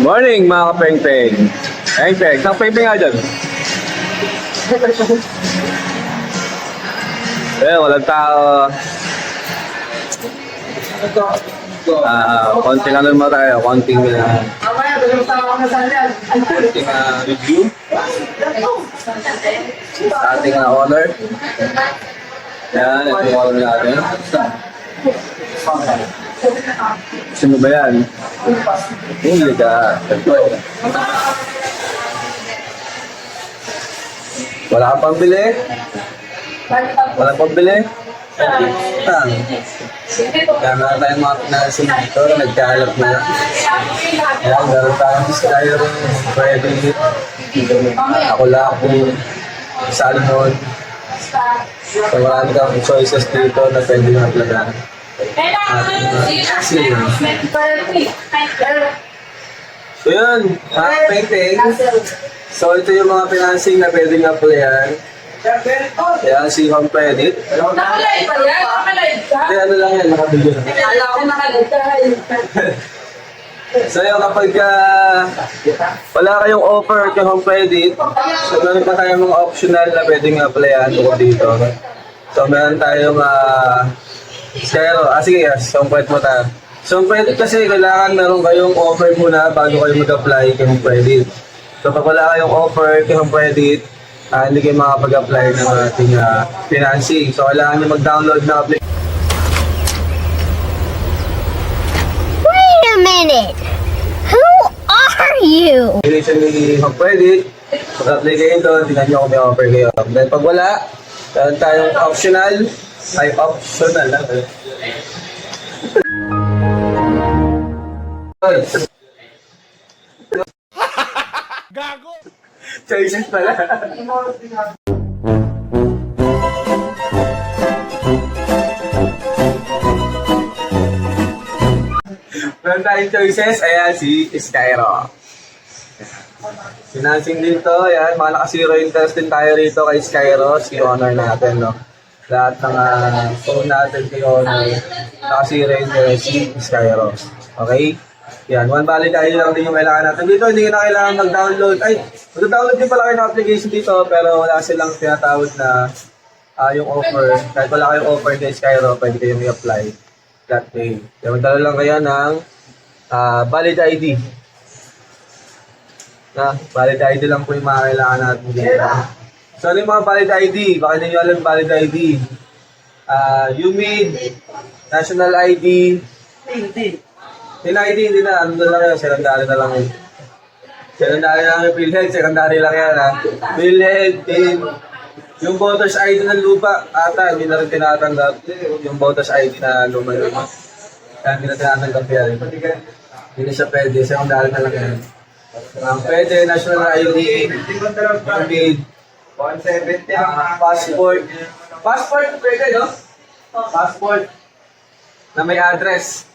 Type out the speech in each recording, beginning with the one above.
Morning mga kapeng-peng. Peng-peng, isang peng-peng nga dyan. Walang tao. Konting ano naman tayo, konting review sa ating honor. Yan, ito yung honor natin. Sino ba yan? Hindi ka. Wala kang pambili? Wala pambili? Kaya meron tayong mga pinasin dito, nagkahalap na lang. Kaya meron tayong Skyrim, Reddit, ako lang po, Salmon. So marami kang choices dito na pwede nyo aplagan. So yun, mga peng-peng. So ito yung mga financing na pwede nga applyan. Kaya si Home Credit. Nakalive ba yan? Nakalive ka? Hindi, ano lang yan, nakabigyan. Kala ko nakalive ka. So yun, kapag wala kayong offer kay Home Credit, so meron pa tayong mga optional na pwedeng applyan bukod dito. So meron tayong Skyro. Sige, yes, Home Credit mo tayo. So Home Credit kasi kailangan meron kayong offer muna bago kayo mag-apply kay Home Credit. So pag wala kayong offer kay Home Credit, hindi kayo makapag-apply ng ating financing. So kailangan nyo mag-download ng application. Wait a minute! Who are you? Ni Home Credit, mag-apply kayo doon, tingnan nyo kung may offer kayo. Then pag wala, meron tayong optional lang. Gago! Choices pala. Meron tayong choices, ayan si Skyro. Financing din to, ayan, mga naka-zero interest din tayo rito kay Skyro, si Honor natin, no? Lahat ng phone natin kay Honor, naka-zero interest si Skyro. Okay? Yan, one valid ID lang din yung kailangan natin dito. Hindi na kailangan mag-download. Mag-download din pala kayo ng application dito, pero wala silang tinatawag na yung offer. Kahit wala kayong offer kay Skyro, pwede kayo may apply that day. Kaya magdala lang kayo ng valid ID. Valid ID lang po yung mga kailangan natin dito. So, ano yung mga valid ID? Baka hindi nyo alam valid ID. UMID, National ID, yung ID, hindi na, ano na lang yun, secondary na lang yun. Secondary lang yung PhilHealth, secondary lang yan ha. PhilHealth, yung voters ID ng lupa, ata, hindi na rin tinatanggap. Yung voters ID na luma-luma. Kaya hindi na tinatanggap yan. Hindi na siya pwede, secondary na lang yan. Pwede, national ID, UMID, passport. Passport, pwede, no? Passport na may address.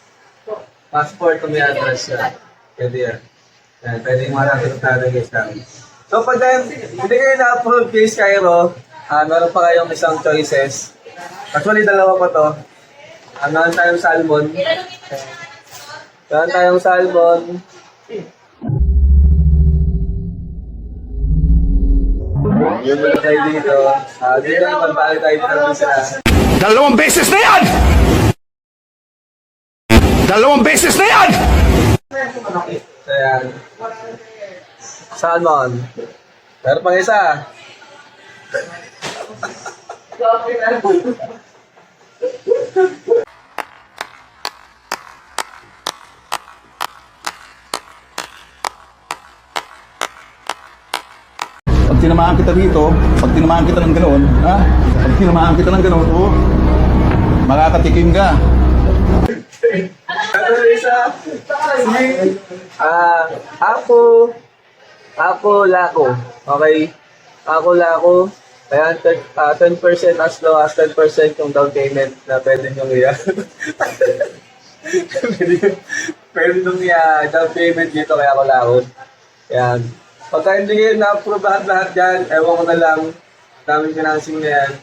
Passport kung may address yan. Pwede yan. Yan, pwede yung mga natin guys namin. So pag hindi kayo na-approve kay Skyro, meron pa kayong isang choices. Actually, dalawa pa to. Meron tayong salmon. Meron tayong salmon. Yung mga tayo dito. Dito naman balik tayo dito sa... Dalawang beses na yan! Dalawang beses na yan! So yan. Salmon. Meron pang isa. Pag tinamaan kita dito, pag tinamaan kita ng ganoon, ha? Pag tinamaan kita ng ganoon, oh, makakatikim ka. Ano na isa? Ako, lako. Okay? Ako, lako. Ayan, 10% as low as 10% yung down payment na pwede nyo pwede nung down payment dito kaya ako lako. Ayan. Pagka hindi kayo na-approve lahat dyan, ewan ko na lang, daming financing na yan.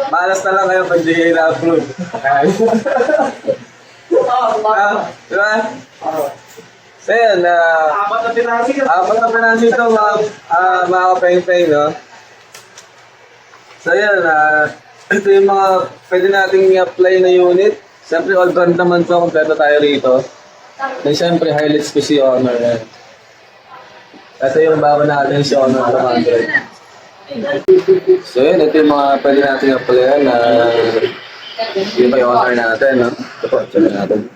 Malas na lang kayo pag hindi kayo na-approve. Diba? So yun, apat na pinansin ito mga kapeng-peng, no? So yun, ito yung mga pwede nating i-apply na unit. Siyempre, all brand naman to, kompleto tayo rito. Then siyempre, highlights ko si Honor. Yan. Ito yung bago natin si Honor 200. So yun, ito yung mga pwede nating i-apply na yung may Honor natin, no? Ito po, check natin.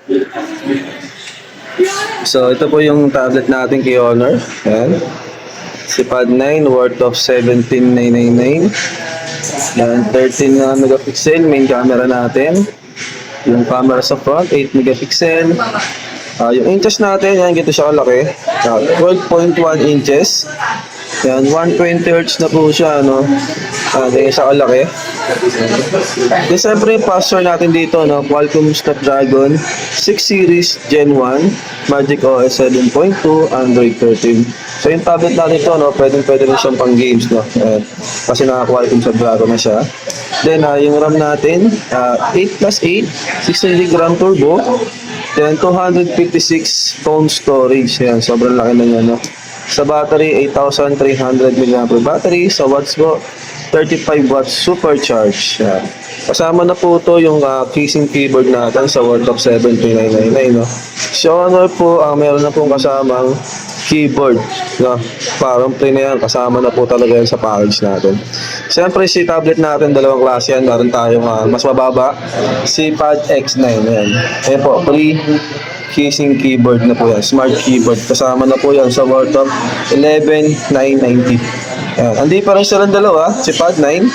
So, ito po yung tablet natin kay Honor. Ayan. Si Pad 9 worth of 17,999. Yan, 13 megapixel main camera natin. Yung camera sa front, 8 megapixel. Yung inches natin, yan, gito siya kalaki. 12.1 inches. Yan, 120 Hz na po siya, no? Ganyan siya kalaki. Then, siyempre, yung processor natin dito, no? Qualcomm Snapdragon 6 Series Gen 1, Magic OS 7.2, Android 13. So, yung tablet natin ito, no? Pwede rin siyang pang games, no? Kasi naka-Qualcomm Snapdragon na siya. Then, yung RAM natin, 8+8, 16GB RAM turbo. Then, 256 phone storage. Yan, sobrang laki na yan, no? Sa battery, 8,300 mAh battery. Sa watts po, 35 watts supercharge. Yan. Kasama na po ito yung casing keyboard natin sa worth of 7,999, no? Si Honor po, meron na pong kasamang keyboard, no? Parang plain na yan, kasama na po talaga yan sa package natin. Siyempre, si tablet natin, dalawang klase yan. Meron tayong mas mababa, si Pad X9. Yan. Ayan po, free casing keyboard na po yan, smart keyboard. Kasama na po yan sa worth of 11,990. Yan. Ang difference na lang dalawa, si Pad 9,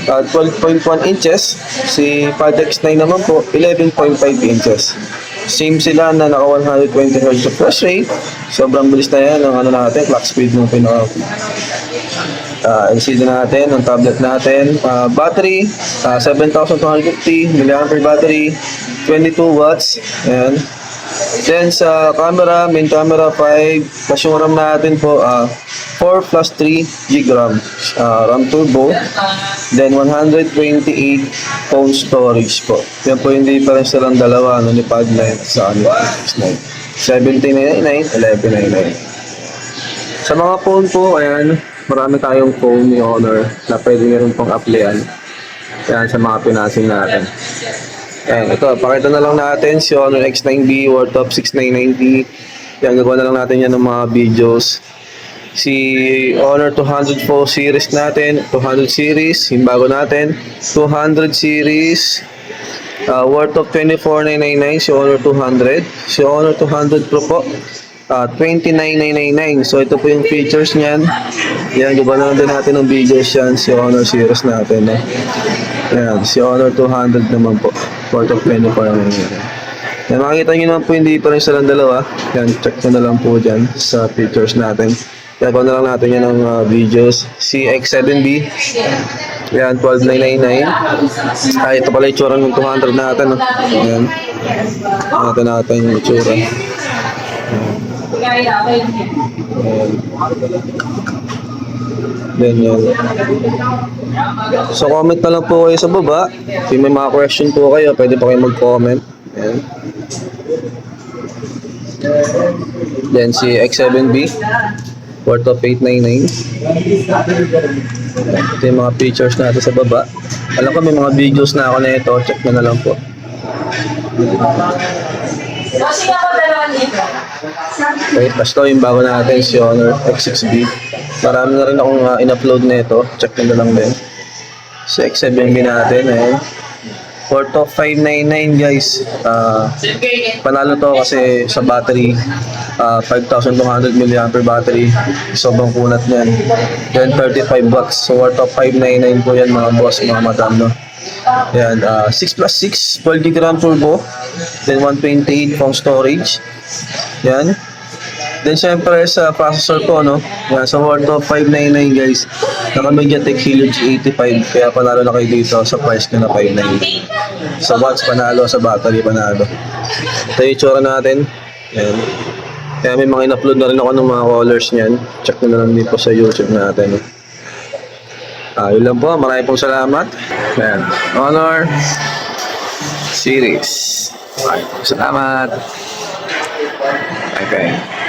12.1 inches. Si Pad X9 naman po, 11.5 inches. Same sila na naka 120 Hz refresh rate. Sobrang bilis na yan ang natin, clock speed ng pinaka LCD natin, ang tablet natin. Battery, 7,250 mAh battery, 22 watts. Ayan. Then sa camera, main camera 5, plus yung RAM natin po 4 plus 3 GB RAM, RAM turbo. Then 128 phone storage po. Yan po yung difference na lang dalawa, ni Pad 9 sa X9. 17,999, 11,999. Sa mga phone po, ayan, marami tayong phone ni Honor na pwede nyo rin pong applyan. Ayan, sa mga pinasing natin. Ayan, ito, pakita na lang natin si Honor X9B worth of 6,990. Yan, gagawa na lang natin yan ng mga videos. Si Honor 200 po series natin, 200 series, yung bago natin, 200 series, worth of 24,999, si Honor 200. Si Honor 200 Pro po, 29,999. So, ito po yung features niyan. Yan, gagawa na lang din natin ng videos yan, si Honor series natin. Yan, si Honor 200 naman po, worth of 24,999. Yan, makikita nyo naman po yung difference na lang dalawa. Yan, check nyo na lang po dyan sa features natin. Gagawa na lang natin yan ng videos. Si X7B, yan, 12,999. Ito pala yung itsura ng 200 natin. No? Yan, natin yung itsura. Yan. So, comment na lang po kayo sa baba. Kung may mga question po kayo, pwede po kayo mag-comment. Yan. Then, si X7B, worth of 899. Ito yung mga pictures natin sa baba. Alam ko may mga videos na ako na ito. Check na lang po. Okay, tapos ito yung bago natin, si Honor X6B. Marami na rin akong in-upload na ito. Check na lang din. Si X7B natin, ayan. Worth of 599 guys. Panalo to kasi sa battery, 5,200 mAh battery. Sobrang kunat niyan. Then 35 watts. So worth of 599 po yan mga boss, mga madam, no? Yan, 6+6, 12GB RAM turbo. Then 128 phone storage. Yan. Then syempre sa processor po, no? Yan, sa worth of 599 guys. Naka MediaTek Helio G85. Kaya panalo na kayo dito sa price ko na 599. Sa watts panalo, sa battery panalo. Ito yung itsura natin. Yan. Kaya may mga in-upload na rin ako ng mga colors niyan. Check na lang dito sa YouTube natin. Yun lang po. Maraming pong salamat. Yan. Honor series. Salamat. Bye. Okay.